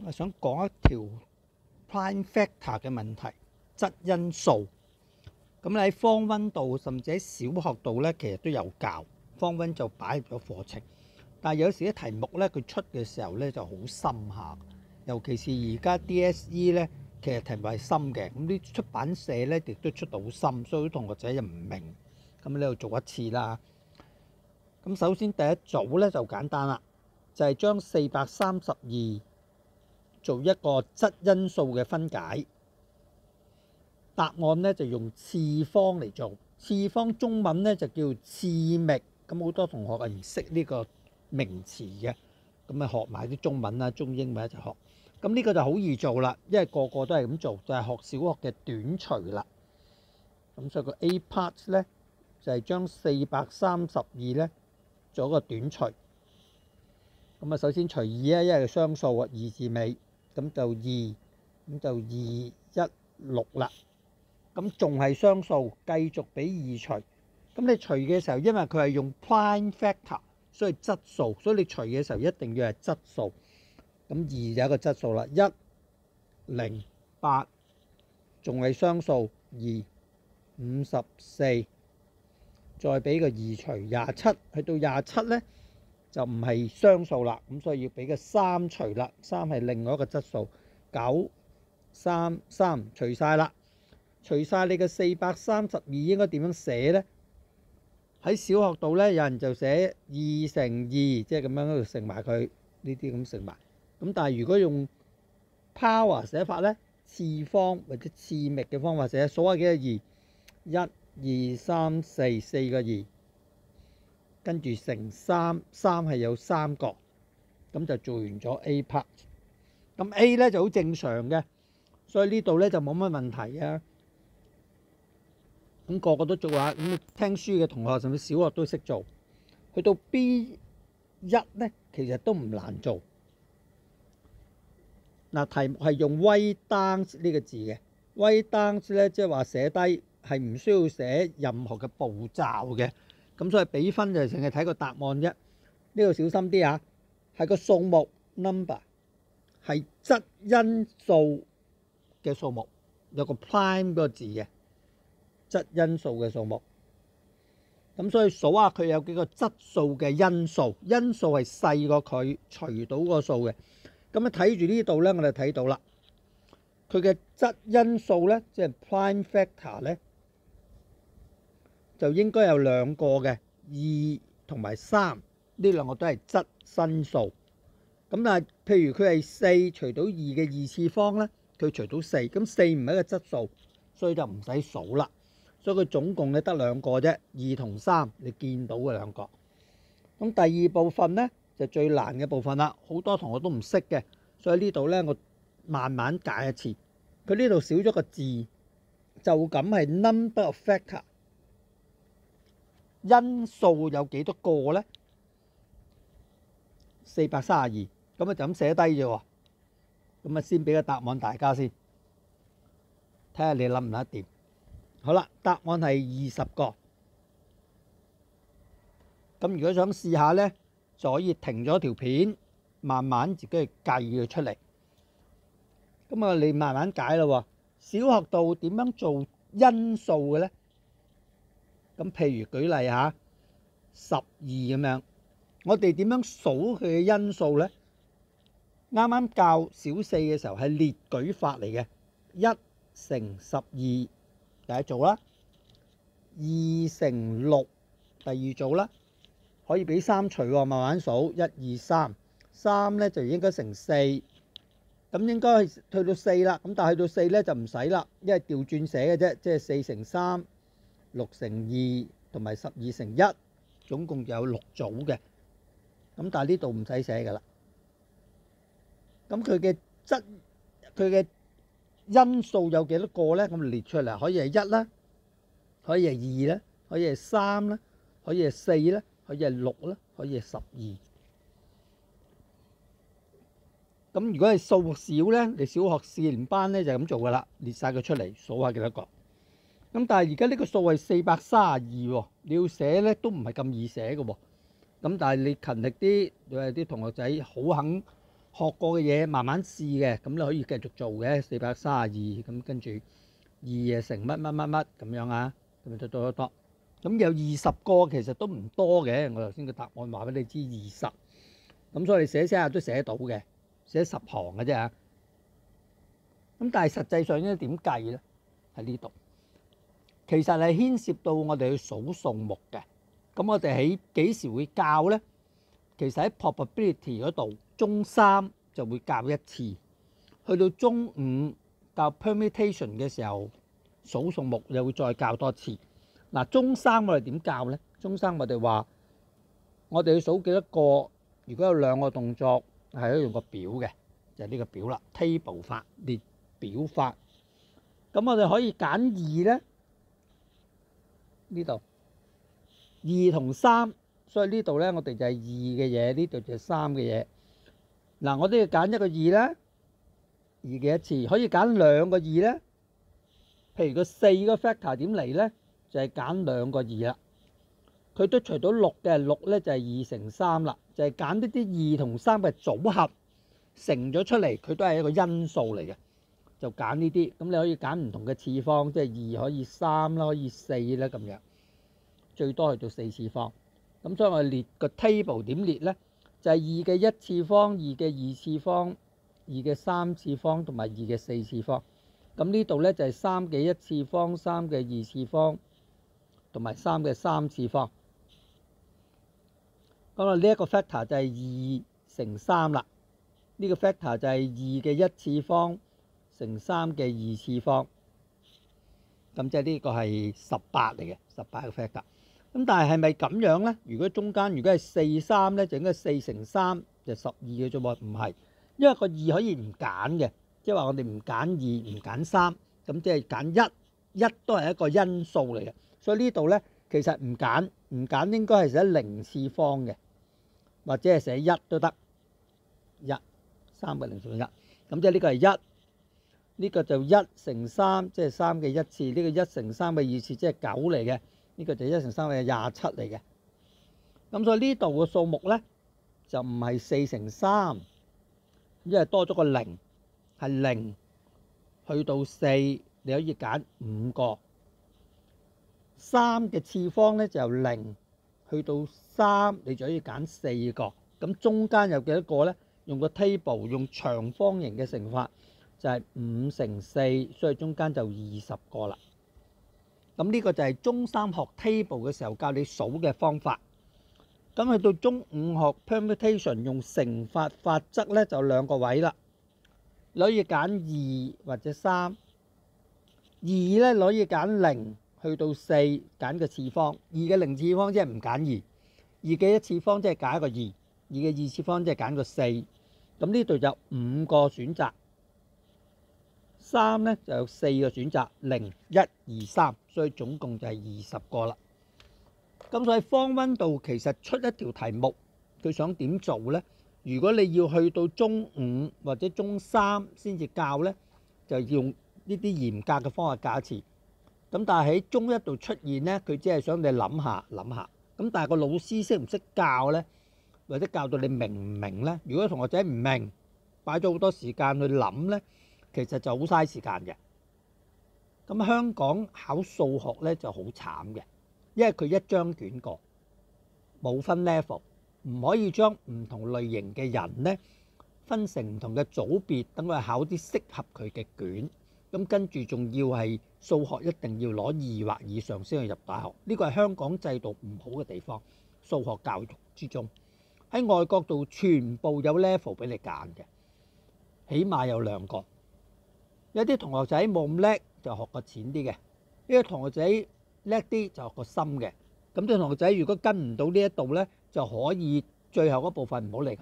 今日想講一條 prime factor 嘅問題，質因數。咁你喺 Form 1度，甚至喺小學度咧，其實都有教。Form 1就擺入咗課程，但係有時啲題目咧，佢出嘅時候咧就好深下，尤其是而家 DSE 咧，其實題目係深嘅。咁啲出版社咧亦都出到好深，所以啲同學仔就唔明。咁呢度做一次啦。咁首先第一組咧就簡單啦，就係將432做一個質因數嘅分解。答案咧就用次方嚟做，次方中文咧就叫次冪。咁好多同學係唔識呢個名詞嘅，咁啊學埋啲中文啦、中英文一齊學。咁呢個就好易做啦，因為個個都係咁做，就係學小學嘅短除啦。咁所以個 A part 咧就係將432咧做一個短除。咁啊首先除2啊，因為係雙數啊，2字尾，咁就2，咁就216啦。咁仲係雙數，繼續俾2除。咁你除嘅時候，因為佢係用 prime factor， 所以質數，所以你除嘅時候一定要係質數。咁2就一個質數啦，108，仲係雙數254，再俾個2除27，去到27咧就唔係雙數啦，咁所以要俾個3除啦，3係另外一個質數，933除晒啦。除晒你嘅432應該點樣寫呢？喺小學度咧，有人就寫2乘2，即係咁樣喺度乘埋佢，呢啲咁乘埋。咁但係如果用 power 寫法咧，次方或者次冪嘅方法寫，數下幾個2？1、2、3、4，四個2，跟住乘3，3係有3個，咁就做完咗 A part。咁 A 咧就好正常嘅，所以呢度咧就冇乜問題啊。咁個個都做下，咁聽書嘅同學甚至小學都識做。去到 B1咧，其實都唔難做。嗱，題目係用 write down 呢個字嘅，write down 咧即係話寫低，係唔需要寫任何嘅步驟嘅。咁所以俾分就淨係睇個答案啫。呢度小心啲啊，係個數目 number， 係質因數嘅數目，有個 prime 嗰個字嘅。質因數嘅數目，咁所以數下佢有幾個質數嘅因數，因數係細過佢除到個數嘅。咁啊睇住呢度咧，我哋睇到啦，佢嘅質因數咧，即係 prime factor 咧，就應該有兩個嘅2同埋3，呢兩個都係質新數。咁但係譬如佢係4除到2嘅2次方咧，佢除到4，咁4唔係一個質數，所以就唔使數啦。所以佢總共咧得兩個啫，2同3，你見到嘅兩個。咁第二部分咧就最難嘅部分啦，好多同學都唔識嘅，所以呢度咧我慢慢解一次。佢呢度少咗個字，就咁係 number of factor， 因數有幾多個咧？432，咁啊就咁寫低啫喎。咁啊先俾個答案大家先，睇下你諗唔諗得掂。好啦，答案係20個。咁如果想試下咧，就可以停咗條片，慢慢自己去計佢出嚟。咁啊，你慢慢解咯。小學度點樣做因數嘅咧？咁譬如舉例下12咁樣，我哋點樣數佢嘅因數咧？啱啱教小4嘅時候係列舉法嚟嘅，1乘12。第一組啦，2乘6第二組啦，可以俾3除喎，慢慢數1、2、3，3咧就應該乘4，咁應該去到4啦。咁但係去到4咧就唔使啦，因為調轉寫嘅啫，即係4乘3、6乘2同埋12乘1，總共有6組嘅。咁但係呢度唔使寫噶啦。咁佢嘅因數有幾多個咧？咁列出嚟，可以係1啦，可以係2啦，可以係3啦，可以係4啦，可以係6啦，可以係12。咁如果係數目少咧，你小學4年班咧就咁做噶啦，列晒佢出嚟，數下幾多個。咁但係而家呢個數係432喎，你要寫咧都唔係咁易寫嘅喎。咁但係你勤力啲，有啲同學仔好學過嘅嘢慢慢試嘅，咁你可以繼續做嘅432，咁跟住2乘乜乜乜乜咁樣啊，咁就多。咁有20個其實都唔多嘅，我頭先個答案話俾你知20，咁所以你寫下都寫得到嘅，寫10行嘅啫嚇。咁但係實際上應該點計咧？喺呢度其實係牽涉到我哋去數數目嘅。咁我哋喺幾時會教咧？其實喺 probability 嗰度，中3就會教一次，去到中5教 permutation 嘅時候，數數目又會再教多次。嗱，中3我哋點教咧？中3我哋話我哋要數幾多個？如果有2個動作係可以用個表嘅，就係呢個表啦 ，table 法列表法。咁我哋可以揀2咧，呢度2同3，所以呢度咧我哋就係2嘅嘢，呢度就係3嘅嘢。嗱，我都要揀一個2啦，2嘅一次，可以揀2個2咧。譬如個4個 factor 點嚟咧？就係揀2個2啦，佢都除到6嘅6咧就係2乘3啦，就係揀呢啲2同3嘅組合乘咗出嚟，佢都係一個因數嚟嘅，就揀呢啲。咁你可以揀唔同嘅次方，即係2可以3啦，可以4啦咁樣，最多去到4次方。咁所以我哋列個 table 點列咧，就係2嘅1次方、2嘅2次方、2嘅3次方同埋2嘅4次方。咁呢度咧就係3嘅1次方、3嘅2次方同埋3嘅3次方。咁啊，呢一個 factor 就係2乘3啦。呢個 factor 就係2嘅1次方乘3嘅2次方。咁即係呢個係18嚟嘅，18個 factor。咁但係係咪咁樣咧？如果中間如果係4、3咧，就應該4乘3就12嘅啫喎，唔係，因為個2可以唔揀嘅，即係話我哋唔揀2唔揀3，咁即係揀1都係一個因數嚟嘅。所以呢度咧其實唔揀應該係寫0次方嘅，或者係寫1都得，1 3個0乘1，咁即係呢個係1，呢個就1乘3，即係3嘅1次，呢個1乘3嘅2次，即係9嚟嘅，呢個就1乘3嘅27嚟嘅。咁所以呢度嘅數目咧就唔係4乘3，因為多咗個0，係0去到4，你可以揀5個。3嘅次方咧就由0去到3，你就可以揀4個。咁中間有幾多個咧？用個 table 用長方形嘅乘法就係5乘4，所以中間就20個啦。咁呢個就係中3學 table 嘅時候教你數嘅方法。咁去到中5學 permutation 用乘法法則咧就2個位啦。你可以揀2或者3，2咧可以揀0去到4，揀個次方。2嘅0次方即係唔揀2，2嘅1次方即係揀一個2，2嘅2次方即係揀個4。咁呢度就5個選擇，3咧就有4個選擇，0、1、2、3，所以總共就係20個啦。咁所以Form 1度其實出一條題目，佢想點做咧？如果你要去到中5或者中3先至教咧，就用呢啲嚴格嘅方法教一次。咁但係喺中1度出現咧，佢只係想你諗下。咁但係個老師識唔識教咧？或者教到你明唔明咧？如果同學仔唔明，擺咗好多時間去諗咧，其實就好嘥時間嘅。咁香港考數學咧就好慘嘅，因為佢一張卷過，冇分 level，唔可以將唔同類型嘅人咧分成唔同嘅組別，等佢考啲適合佢嘅卷。咁跟住仲要係數學一定要攞2或以上先去入大學，呢個係香港制度唔好嘅地方。數學教育之中，喺外國度全部有 level 俾你揀嘅，起碼有2個。有啲同學仔冇咁叻，就學個淺啲嘅；呢個同學仔叻啲，就學個深嘅。咁啲同學仔如果跟唔到呢一度咧，就可以最後嗰部分唔好理佢。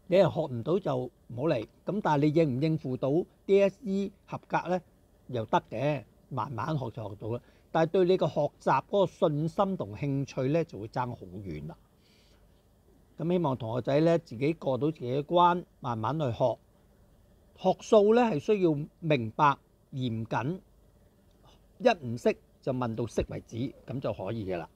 你係學唔到就唔好嚟。咁但係你應唔應付到 DSE 合格咧，又得嘅，慢慢學就學到啦。但係對你個學習嗰個信心同興趣咧，就會爭好遠啦。咁希望同學仔咧自己過到自己嘅關，慢慢去學。學數咧係需要明白嚴謹，一唔識就問到識為止，咁就可以嘅啦。